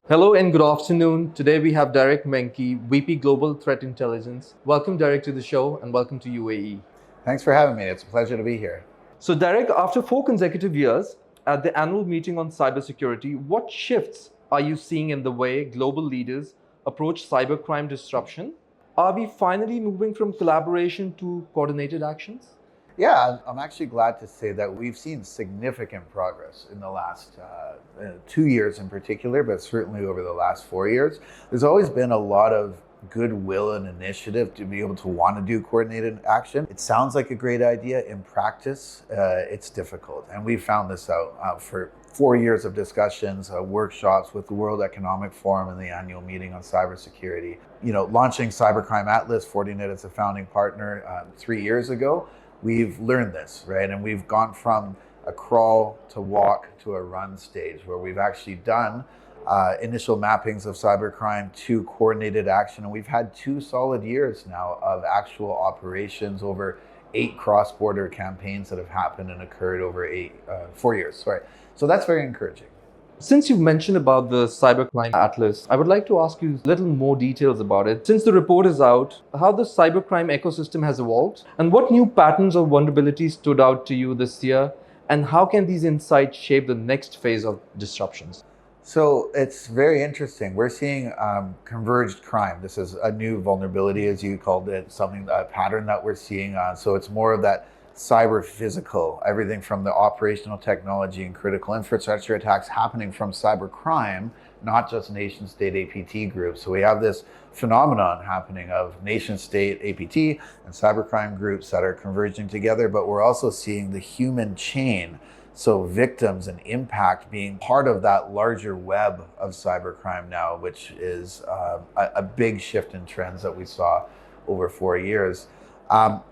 Hello and good afternoon. Today we have Derek Manky, VP Global Threat Intelligence. Welcome, Derek, to the show and welcome to UAE. Thanks for having me. It's a pleasure to be here. So, Derek, after 4 consecutive years at the annual meeting on cybersecurity, what shifts are you seeing in the way global leaders approach cybercrime disruption? Are we finally moving from collaboration to coordinated actions? Yeah, I'm actually glad to say that we've seen significant progress in the last 2 years in particular, but certainly over the last 4 years. There's always been a lot of goodwill and initiative to be able to want to do coordinated action. It sounds like a great idea. In practice, it's difficult. And we found this out for 4 years of discussions, workshops with the World Economic Forum and the annual meeting on cybersecurity. Launching Cybercrime Atlas, Fortinet as a founding partner 3 years ago, we've learned this, right? And we've gone from a crawl to walk to a run stage where we've actually done initial mappings of cybercrime to coordinated action. And we've had 2 solid years now of actual operations, over 8 cross-border campaigns that have happened and occurred over 4 years. Sorry. So that's very encouraging. Since you've mentioned about the Cybercrime Atlas, I would like to ask you a little more details about it. Since the report is out, how the cybercrime ecosystem has evolved, and what new patterns or vulnerabilities stood out to you this year, and how can these insights shape the next phase of disruptions? So it's very interesting. We're seeing converged crime. This is a new vulnerability, as you called it, a pattern that we're seeing. So it's more of that cyber physical, everything from the operational technology and critical infrastructure attacks happening from cyber crime, not just nation state APT groups. So we have this phenomenon happening of nation state APT and cybercrime groups that are converging together, but we're also seeing the human chain. So victims and impact being part of that larger web of cybercrime now, which is a big shift in trends that we saw over 4 years.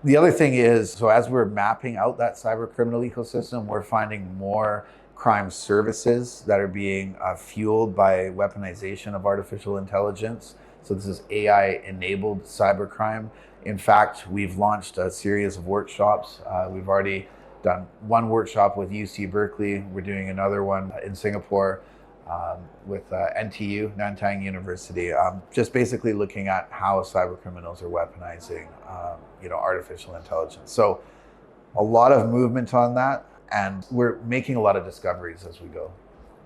The other thing is, so as we're mapping out that cyber criminal ecosystem, we're finding more crime services that are being fueled by weaponization of artificial intelligence. So this is AI-enabled cybercrime. In fact, we've launched a series of workshops. We've already done one workshop with UC Berkeley. We're doing another one in Singapore with NTU, Nantang University, just basically looking at how cyber criminals are weaponizing, artificial intelligence. So a lot of movement on that, and we're making a lot of discoveries as we go.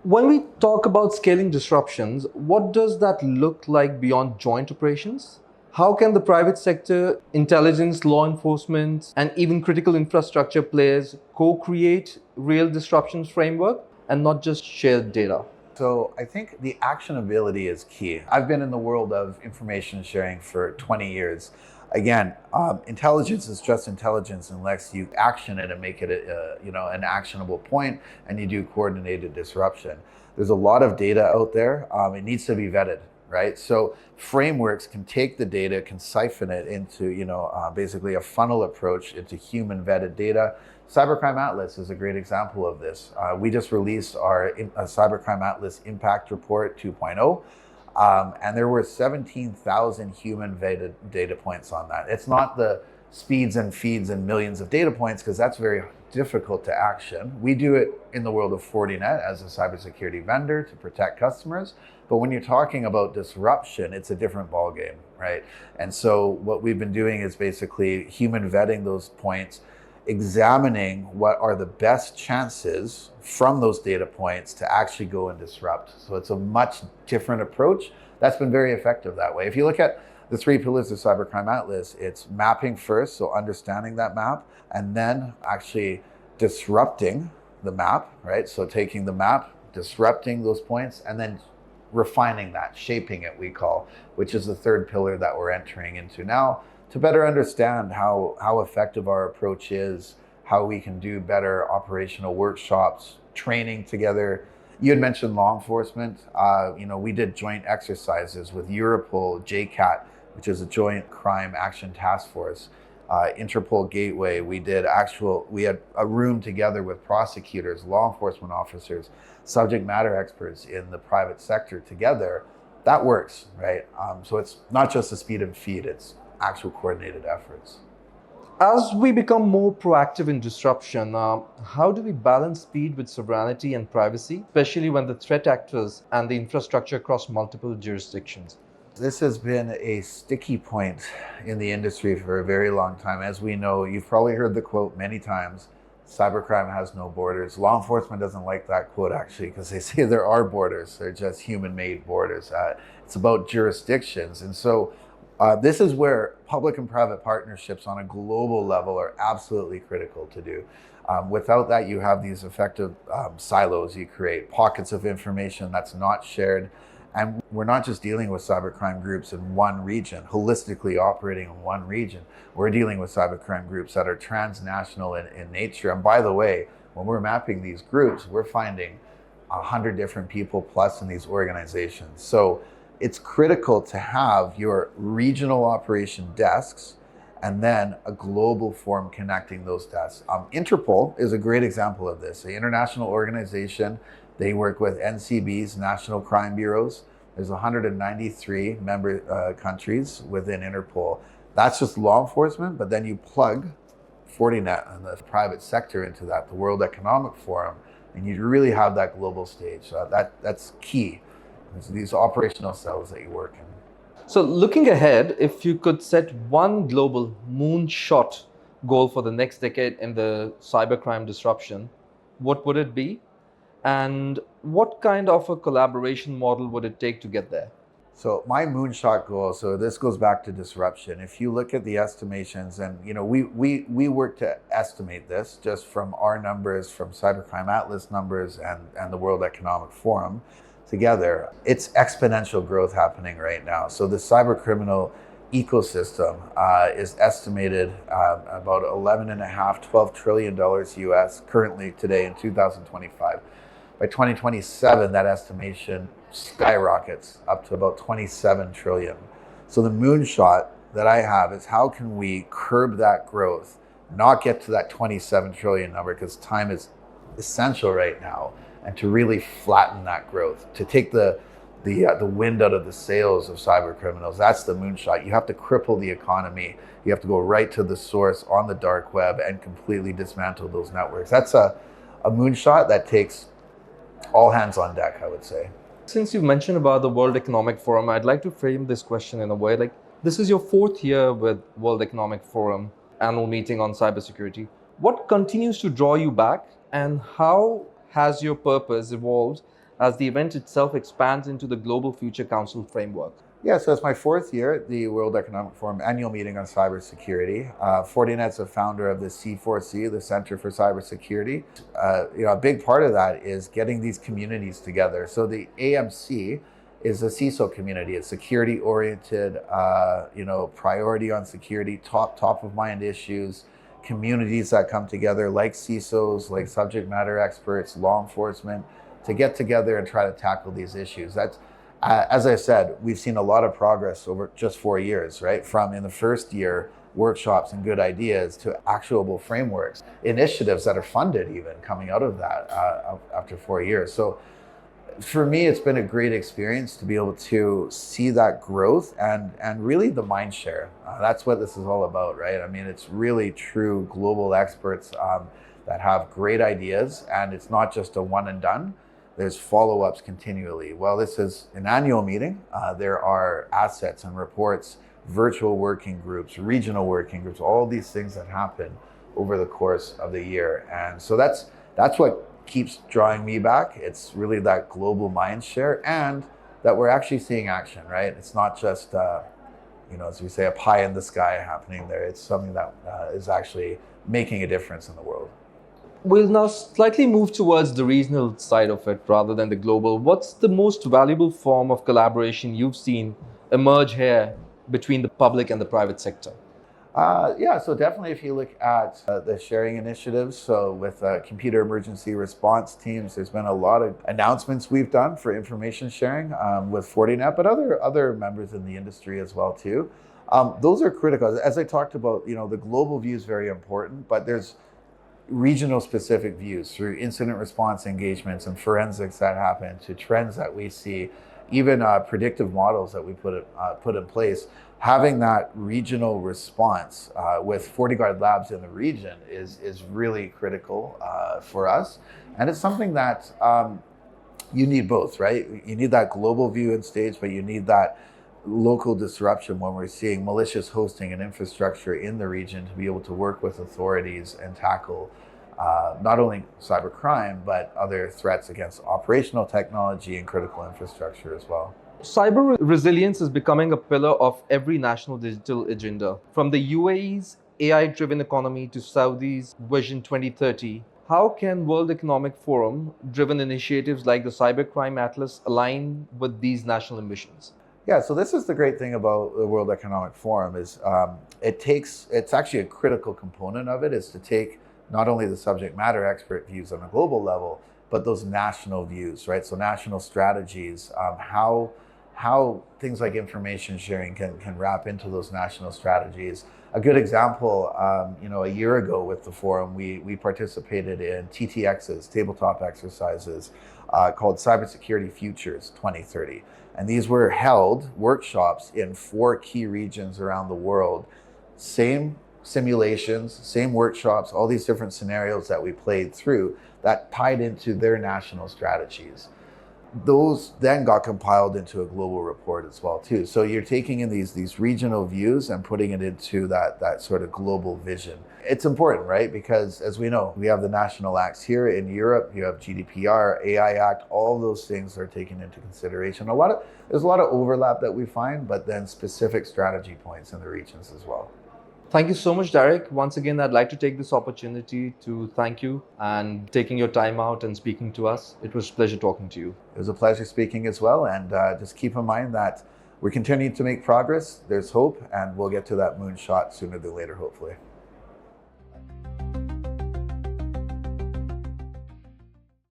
When we talk about scaling disruptions, what does that look like beyond joint operations? How can the private sector, intelligence, law enforcement, and even critical infrastructure players co-create real disruptions framework and not just share data? So I think the actionability is key. I've been in the world of information sharing for 20 years. Again, intelligence is just intelligence unless you action it and make it an actionable point, and you do coordinated disruption. There's a lot of data out there. It needs to be vetted, right? So frameworks can take the data, can siphon it into basically a funnel approach into human vetted data. Cybercrime Atlas is a great example of this. We just released our Cybercrime Atlas Impact Report 2.0. And there were 17,000 human vetted data points on that. It's not the speeds and feeds and millions of data points, because that's very difficult to action. We do it in the world of Fortinet as a cybersecurity vendor to protect customers. But when you're talking about disruption, it's a different ballgame, right? And so what we've been doing is basically human vetting those points, examining what are the best chances from those data points to actually go and disrupt. So it's a much different approach that's been very effective that way. If you look at the 3 pillars of Cybercrime Atlas, it's mapping first, so understanding that map, and then actually disrupting the map, right? So taking the map, disrupting those points, and then refining that, shaping it, we call, which is the 3rd pillar that we're entering into now, to better understand how effective our approach is, how we can do better operational workshops, training together. You had mentioned law enforcement. We did joint exercises with Europol, JCAT, which is a Joint Crime Action Task Force, Interpol Gateway. We had a room together with prosecutors, law enforcement officers, subject matter experts in the private sector together. That works, right? So it's not just a speed and feed, it's actual coordinated efforts. As we become more proactive in disruption, how do we balance speed with sovereignty and privacy, especially when the threat actors and the infrastructure cross multiple jurisdictions? This has been a sticky point in the industry for a very long time. As we know, you've probably heard the quote many times, cybercrime has no borders. Law enforcement doesn't like that quote actually, because they say there are borders. They're just human-made borders. It's about jurisdictions. And so this is where public and private partnerships on a global level are absolutely critical to do. Without that, you have these effective silos you create, pockets of information that's not shared. And we're not just dealing with cybercrime groups in one region, holistically operating in one region. We're dealing with cybercrime groups that are transnational in nature. And by the way, when we're mapping these groups, we're finding 100 different people plus in these organizations. So it's critical to have your regional operation desks and then a global forum connecting those desks. Interpol is a great example of this, an international organization. They work with NCBs, National Crime Bureaus. There's 193 member countries within Interpol. That's just law enforcement, but then you plug Fortinet and the private sector into that, the World Economic Forum, and you really have that global stage. That's key. It's these operational cells that you work in. So, looking ahead, if you could set one global moonshot goal for the next decade in the cybercrime disruption, what would it be? And what kind of a collaboration model would it take to get there? So my moonshot goal, so this goes back to disruption. If you look at the estimations, and we work to estimate this just from our numbers, from Cybercrime Atlas numbers and the World Economic Forum together, it's exponential growth happening right now. So the cybercriminal ecosystem is estimated about $11.5–12 trillion US currently today in 2025. By 2027, that estimation skyrockets up to about 27 trillion. So the moonshot that I have is how can we curb that growth, not get to that 27 trillion number, because time is essential right now, and to really flatten that growth, to take the wind out of the sails of cyber criminals. That's the moonshot. You have to cripple the economy. You have to go right to the source on the dark web and completely dismantle those networks. That's a moonshot that takes all hands on deck, I would say. Since you mentioned about the World Economic Forum, I'd like to frame this question in a way like this is your 4th year with World Economic Forum annual meeting on cybersecurity. What continues to draw you back, and how has your purpose evolved as the event itself expands into the Global Future Council framework? Yeah, so it's my 4th year at the World Economic Forum annual meeting on cybersecurity. Fortinet's a founder of the C4C, the Center for Cybersecurity. A big part of that is getting these communities together. So the AMC is a CISO community. It's security-oriented, priority on security, top of mind issues, communities that come together like CISOs, like subject matter experts, law enforcement, to get together and try to tackle these issues. That's as I said, we've seen a lot of progress over just 4 years, right? From in the first year, workshops and good ideas to actionable frameworks, initiatives that are funded even coming out of that after 4 years. So for me, it's been a great experience to be able to see that growth and really the mind share. That's what this is all about, right? I mean, it's really true global experts that have great ideas, and it's not just a one and done. There's follow-ups continually. Well, this is an annual meeting. There are assets and reports, virtual working groups, regional working groups, all these things that happen over the course of the year. And so that's what keeps drawing me back. It's really that global mind share, and that we're actually seeing action, right? It's not just, as we say, a pie in the sky happening there. It's something that is actually making a difference in the world. We'll now slightly move towards the regional side of it rather than the global. What's the most valuable form of collaboration you've seen emerge here between the public and the private sector? So definitely if you look at the sharing initiatives, so with computer emergency response teams, there's been a lot of announcements we've done for information sharing with Fortinet, but other members in the industry as well too. Those are critical. As I talked about, the global view is very important, but there's regional specific views through incident response engagements and forensics that happen, to trends that we see, even predictive models that we put in place. Having that regional response with FortiGuard Labs in the region is really critical for us. And it's something that you need both, right? You need that global view and stage, but you need that local disruption when we're seeing malicious hosting and infrastructure in the region to be able to work with authorities and tackle not only cybercrime, but other threats against operational technology and critical infrastructure as well. Cyber resilience is becoming a pillar of every national digital agenda. From the UAE's AI-driven economy to Saudi's Vision 2030, how can World Economic Forum-driven initiatives like the Cybercrime Atlas align with these national ambitions? Yeah, so this is the great thing about the World Economic Forum is it's actually a critical component of it is to take not only the subject matter expert views on a global level, but those national views, right? So national strategies, how things like information sharing can wrap into those national strategies. A good example, a year ago with the forum, we participated in TTX's tabletop exercises called Cybersecurity Futures 2030. And these were held workshops in 4 key regions around the world. Same simulations, same workshops, all these different scenarios that we played through that tied into their national strategies. Those then got compiled into a global report as well too. So you're taking in these regional views and putting it into that sort of global vision. It's important, right? Because as we know, we have the national acts here in Europe, you have GDPR, AI Act, all those things are taken into consideration. There's a lot of overlap that we find, but then specific strategy points in the regions as well. Thank you so much, Derek. Once again, I'd like to take this opportunity to thank you and taking your time out and speaking to us. It was a pleasure talking to you. It was a pleasure speaking as well. And just keep in mind that we're continuing to make progress. There's hope, and we'll get to that moonshot sooner than later, hopefully.